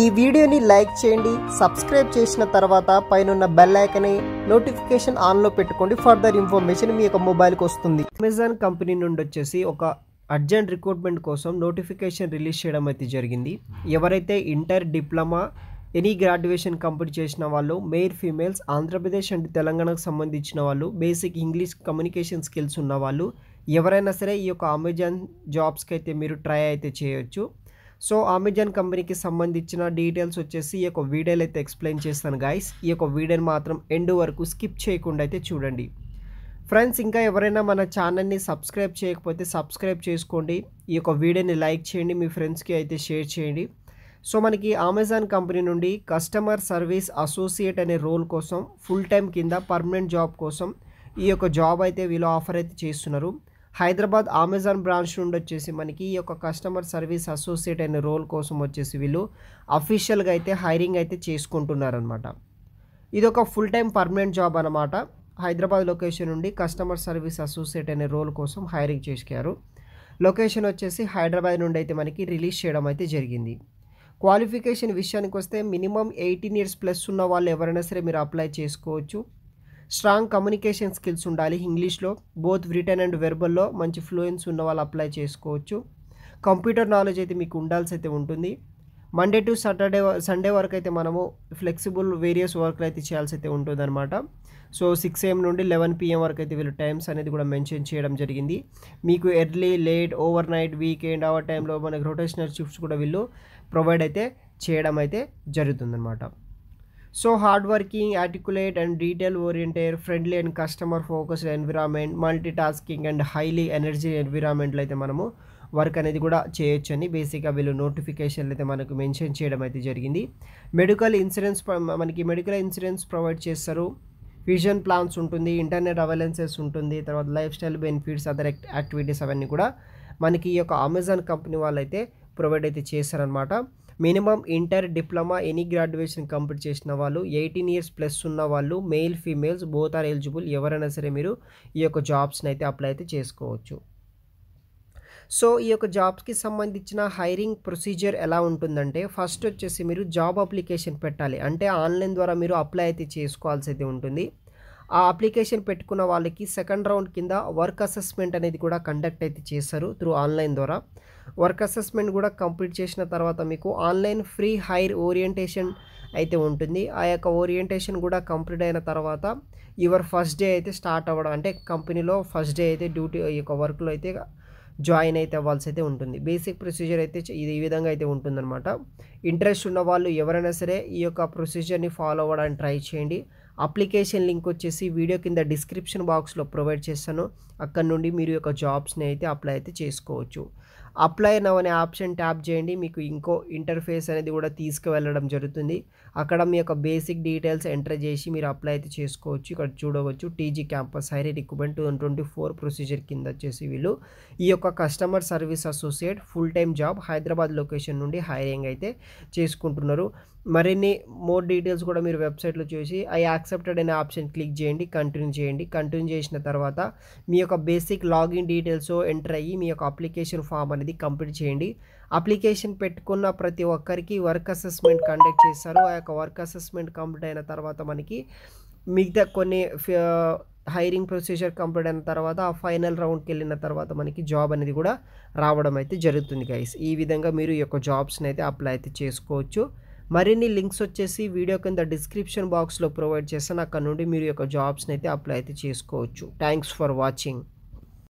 ఈ వీడియోని లైక్ చేయండి, సబ్స్క్రైబ్ చేసిన తర్వాత పైన బెల్ ఐకాన్ని నోటిఫికేషన్ ఆన్ లో పెట్టుకోండి. ఫర్దర్ ఇన్ఫర్మేషన్ మీ యొక్క మొబైల్కి వస్తుంది. అమెజాన్ కంపెనీ నుండి వచ్చేసి ఒక అర్జెంట్ రిక్రూట్మెంట్ కోసం నోటిఫికేషన్ రిలీజ్ చేయడం అయితే జరిగింది. ఎవరైతే inter, diploma, any graduation complete చేసిన వాళ్ళు, మెయిల్, ఫీమేల్స్, ఆంధ్రప్రదేశ్ అండ్ తెలంగాణకు సంబంధించిన వాళ్ళు, బేసిక్ ఇంగ్లీష్ కమ్యూనికేషన్ స్కిల్స్ ఉన్న వాళ్ళు ఎవరైనా సరే ఈ యొక్క అమెజాన్ జాబ్స్కి అయితే మీరు ట్రై అయితే చేయొచ్చు. సో అమెజాన్ కంపెనీకి సంబంధించిన డీటెయిల్స్ వచ్చేసి ఈ యొక్క వీడియోలో అయితే ఎక్స్ప్లెయిన్ చేస్తాను గైస్. ఈ యొక్క వీడియోని మాత్రం ఎండ్ వరకు స్కిప్ చేయకుండా అయితే చూడండి. ఫ్రెండ్స్, ఇంకా ఎవరైనా మన ఛానల్ని సబ్స్క్రైబ్ చేయకపోతే సబ్స్క్రైబ్ చేసుకోండి. ఈ యొక్క వీడియోని లైక్ చేయండి, మీ ఫ్రెండ్స్కి అయితే షేర్ చేయండి. సో మనకి అమెజాన్ కంపెనీ నుండి కస్టమర్ సర్వీస్ అసోసియేట్ అనే రోల్ కోసం ఫుల్ టైం కింద పర్మనెంట్ జాబ్ కోసం ఈ యొక్క జాబ్ అయితే వీళ్ళు ఆఫర్ అయితే చేస్తున్నారు. హైదరాబాద్ అమెజాన్ బ్రాంచ్ నుండి వచ్చేసి మనకి ఈ యొక్క కస్టమర్ సర్వీస్ అసోసియేట్ అనే రోల్ కోసం వచ్చేసి వీళ్ళు అఫీషియల్గా అయితే హైరింగ్ అయితే చేసుకుంటున్నారనమాట. ఇది ఒక ఫుల్ టైం పర్మనెంట్ జాబ్ అనమాట. హైదరాబాద్ లొకేషన్ నుండి కస్టమర్ సర్వీస్ అసోసియేట్ అనే రోల్ కోసం హైరింగ్ చేశారు. లొకేషన్ వచ్చేసి హైదరాబాద్ నుండి అయితే మనకి రిలీజ్ చేయడం అయితే జరిగింది. క్వాలిఫికేషన్ విషయానికి వస్తే మినిమం 18 years ప్లస్ ఉన్న వాళ్ళు ఎవరైనా సరే మీరు అప్లై చేసుకోవచ్చు. స్ట్రాంగ్ కమ్యూనికేషన్ స్కిల్స్ ఉండాలి ఇంగ్లీష్లో, బోత్ రిటర్న్ అండ్ వెర్బల్లో మంచి ఫ్లూయెన్స్ ఉన్న వాళ్ళు అప్లై చేసుకోవచ్చు. కంప్యూటర్ నాలెడ్జ్ అయితే మీకు ఉండాల్సి అయితే ఉంటుంది. మండే టు సండే వరకు అయితే మనము ఫ్లెక్సిబుల్ వేరియస్ వర్క్లు అయితే చేయాల్సి అయితే ఉంటుంది అనమాట. సో 6 AM నుండి 11 PM వరకు అయితే వీళ్ళు టైమ్స్ అనేది కూడా మెన్షన్ చేయడం జరిగింది. మీకు early, late, over night, weekend, hour టైంలో మనకి రొటేషనల్ షిఫ్ట్స్ కూడా వీళ్ళు ప్రొవైడ్ అయితే చేయడం అయితే జరుగుతుందన్నమాట. So hard working, articulate and detail oriented, friendly and customer focused environment, multitasking and highly energy ఎన్విరాన్మెంట్లో అయితే మనము వర్క్ అనేది కూడా చేయొచ్చు అని బేసిక్గా వీళ్ళు నోటిఫికేషన్లు అయితే మనకు మెన్షన్ చేయడం అయితే జరిగింది. మెడికల్ ఇన్సూరెన్స్ ప్రొవైడ్ చేస్తారు. విజన్ ప్లాన్స్ ఉంటుంది, ఇంటర్నెట్ అవైలెన్సెస్ ఉంటుంది, తర్వాత life style benefits, other activities అవన్నీ కూడా మనకి ఈ యొక్క అమెజాన్ కంపెనీ వాళ్ళు అయితే ప్రొవైడ్ అయితే చేస్తారనమాట. Minimum inter, diploma, any graduation complete చేసిన వాళ్ళు, 18 years ప్లస్ ఉన్న వాళ్ళు, male, females both are eligible. ఎవరైనా సరే మీరు ఈ యొక్క జాబ్స్ని అయితే అప్లై అయితే చేసుకోవచ్చు. సో ఈ యొక్క జాబ్స్కి సంబంధించిన హైరింగ్ ప్రొసీజర్ ఎలా ఉంటుందంటే, ఫస్ట్ వచ్చేసి మీరు జాబ్ అప్లికేషన్ పెట్టాలి. అంటే ఆన్లైన్ ద్వారా మీరు అప్లై అయితే చేసుకోవాల్సి అయితే ఉంటుంది. ఆ అప్లికేషన్ పెట్టుకున్న వాళ్ళకి సెకండ్ రౌండ్ కింద వర్క్ అసెస్మెంట్ అనేది కూడా కండక్ట్ అయితే చేస్తారు త్రూ ఆన్లైన్ ద్వారా. వర్క్ అసెస్మెంట్ కూడా కంప్లీట్ చేసిన తర్వాత మీకు ఆన్లైన్ ఫ్రీ హైర్ ఓరియంటేషన్ అయితే ఉంటుంది. ఆ యొక్క ఓరియంటేషన్ కూడా కంప్లీట్ అయిన తర్వాత యువర్ ఫస్ట్ డే అయితే స్టార్ట్ అవ్వడం, అంటే కంపెనీలో ఫస్ట్ డే అయితే డ్యూటీ ఈ యొక్క వర్క్లో అయితే జాయిన్ అయితే అవ్వాల్సి అయితే ఉంటుంది. బేసిక్ ప్రొసీజర్ అయితే ఇది ఈ విధంగా అయితే ఉంటుందన్నమాట. ఇంట్రెస్ట్ ఉన్న వాళ్ళు ఎవరైనా సరే ఈ యొక్క ప్రొసీజర్ని ఫాలో అవ్వడానికి ట్రై చేయండి. అప్లికేషన్ లింక్ వచ్చేసి వీడియో కింద డిస్క్రిప్షన్ బాక్స్లో ప్రొవైడ్ చేస్తాను. అక్కడ నుండి మీరు యొక్క జాబ్స్ని అయితే అప్లై అయితే చేసుకోవచ్చు. అప్లై నౌ అనే ఆప్షన్ ట్యాప్ చేయండి. మీకు ఇంకో ఇంటర్ఫేస్ అనేది కూడా తీసుకువెళ్ళడం జరుగుతుంది. అక్కడ మీ యొక్క బేసిక్ డీటెయిల్స్ ఎంటర్ చేసి మీరు అప్లై అయితే చేసుకోవచ్చు. ఇక్కడ చూడవచ్చు TG campus hire recruitment 2024 procedure కింద వచ్చేసి వీళ్ళు ఈ యొక్క customer service associate full time job Hyderabad location నుండి హైరింగ్ అయితే చేసుకుంటున్నారు. మరిన్ని మోర్ డీటెయిల్స్ కూడా మీరు వెబ్సైట్లో చూసి ఐ యాక్సెప్టెడ్ అనే ఆప్షన్ క్లిక్ చేయండి, కంటిన్యూ చేయండి. కంటిన్యూ చేసిన తర్వాత మీ యొక్క బేసిక్ లాగిన్ డీటెయిల్స్ ఎంటర్ అయ్యి మీ యొక్క అప్లికేషన్ ఫామ్ అనేది కంప్లీట్ చేయండి. అప్లికేషన్ పెట్టుకున్న ప్రతి ఒక్కరికి వర్క్ అసెస్మెంట్ కండక్ట్ చేస్తారు. ఆ యొక్క వర్క్ అసెస్మెంట్ కంప్లీట్ అయిన తర్వాత మనకి మిగతా కొన్ని హైరింగ్ ప్రొసీజర్ కంప్లీట్ అయిన తర్వాత ఆ ఫైనల్ రౌండ్కి వెళ్ళిన తర్వాత మనకి జాబ్ అనేది కూడా రావడం అయితే జరుగుతుంది గైస్. ఈ విధంగా మీరు ఈ యొక్క జాబ్స్ని అయితే అప్లై అయితే చేసుకోవచ్చు. మరిన్ని లింక్స్ వచ్చేసి వీడియో కింద డిస్క్రిప్షన్ బాక్స్లో ప్రొవైడ్ చేస్తాను. అక్కడ నుండి మీరు యొక్క జాబ్స్ని అయితే అప్లై అయితే చేసుకోవచ్చు. Thanks for watching.